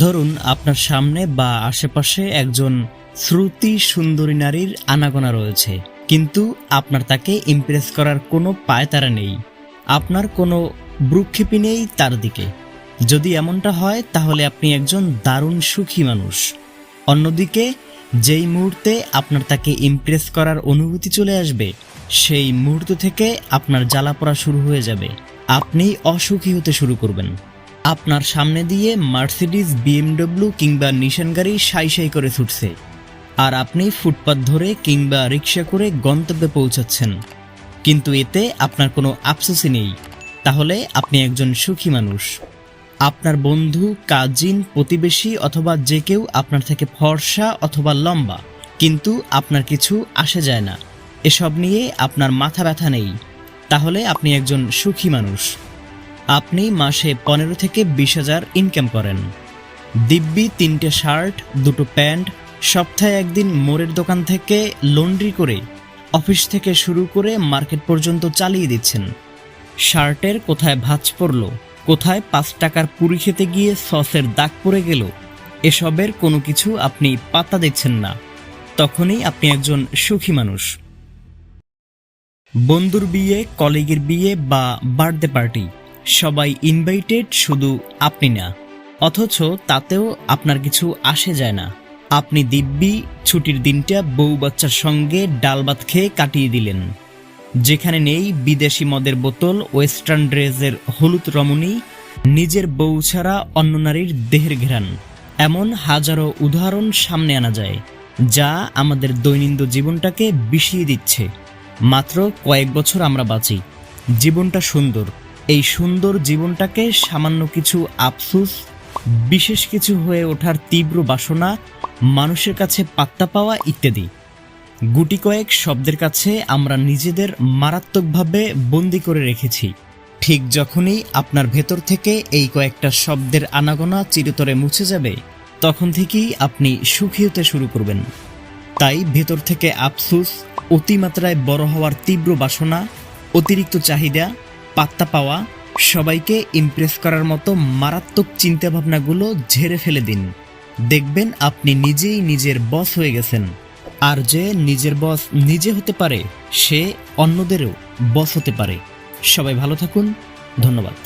ধরুন আপনার সামনে বা আশেপাশে একজন শ্রুতি সুন্দরী নারীর আনাগোনা রয়েছে, কিন্তু আপনার তাকে ইমপ্রেস করার কোনো পায়তারা নেই, আপনার কোনো ভ্রুক্ষেপই নেই তার দিকে। যদি এমনটা হয় তাহলে আপনি একজন দারুণ সুখী মানুষ। অন্যদিকে যেই মুহূর্তে আপনার তাকে ইমপ্রেস করার অনুভূতি চলে আসবে, সেই মুহূর্ত থেকে আপনার জ্বালাপোড়া শুরু হয়ে যাবে, আপনি অসুখী হতে শুরু করবেন। আপনার সামনে দিয়ে মার্সিডিজ, বিএমডব্লিউ কিংবা নিশান গাড়ি সাই সাই করে ছুটছে, আর আপনি ফুটপাত ধরে কিংবা রিক্সা করে গন্তব্যে পৌঁছাচ্ছেন, কিন্তু এতে আপনার কোনো আফসোসই নেই। তাহলে আপনি একজন সুখী মানুষ। আপনার বন্ধু, কাজিন, প্রতিবেশী অথবা যে কেউ আপনার থেকে ফর্সা অথবা লম্বা, কিন্তু আপনার কিছু আসে যায় না, এসব নিয়ে আপনার মাথা ব্যথা নেই, তাহলে আপনি একজন সুখী মানুষ। আপনি মাসে 15 থেকে 20,000 ইনকাম করেন, দিব্যি 3টে শার্ট, 2টো প্যান্ট, সপ্তাহে একদিন মোড়ের দোকান থেকে লন্ড্রি করে অফিস থেকে শুরু করে মার্কেট পর্যন্ত চালিয়ে দিচ্ছেন। শার্টের কোথায় ভাঁজ পড়ল, কোথায় 5 টাকার পুরি খেতে গিয়ে সসের দাগ পড়ে গেল, এসবের কোনো কিছু আপনি পাত্তা দিচ্ছেন না, তখনই আপনি একজন সুখী মানুষ। বন্ধুর বিয়ে, কলিগের বিয়ে বা বার্থডে পার্টি, সবাই ইনভাইটেড, শুধু আপনি না, অথচ তাতেও আপনার কিছু আসে যায় না। আপনি দিব্যি ছুটির দিনটা বউ বাচ্চার সঙ্গে ডাল ভাত খেয়ে কাটিয়ে দিলেন, যেখানে নেই বিদেশি মদের বোতল, ওয়েস্টার্ন ড্রেসের হলুদ রমণী, নিজের বউ ছাড়া অন্য নারীর দেহের ঘ্রাণ। এমন হাজারো উদাহরণ সামনে আনা যায়, যা আমাদের দৈনন্দিন জীবনটাকে বিষিয়ে দিচ্ছে। মাত্র কয়েক বছর আমরা বাঁচি, জীবনটা সুন্দর, এই সুন্দর জীবনটাকে সামান্য কিছু আফসোস, বিশেষ কিছু হয়ে ওঠার তীব্র বাসনা, মানুষের কাছে পাত্তা পাওয়া ইত্যাদি গুটি কয়েক শব্দের কাছে আমরা নিজেদের মারাত্মকভাবে বন্দী করে রেখেছি। ঠিক যখনই আপনার ভেতর থেকে এই কয়েকটা শব্দের আনাগোনা চিরতরে মুছে যাবে, তখন থেকেই আপনি সুখী হতে শুরু করবেন। তাই ভেতর থেকে আফসোস, অতিমাত্রায় বড় হওয়ার তীব্র বাসনা, অতিরিক্ত চাহিদা, পাত্তা পাওয়া, সবাইকে ইমপ্রেস করার মতো মারাত্মক চিন্তাভাবনাগুলো ঝেড়ে ফেলে দিন। দেখবেন আপনি নিজেই নিজের বস হয়ে গেছেন। আর যে নিজের বস নিজে হতে পারে, সে অন্যদেরও বস হতে পারে। সবাই ভালো থাকুন, ধন্যবাদ।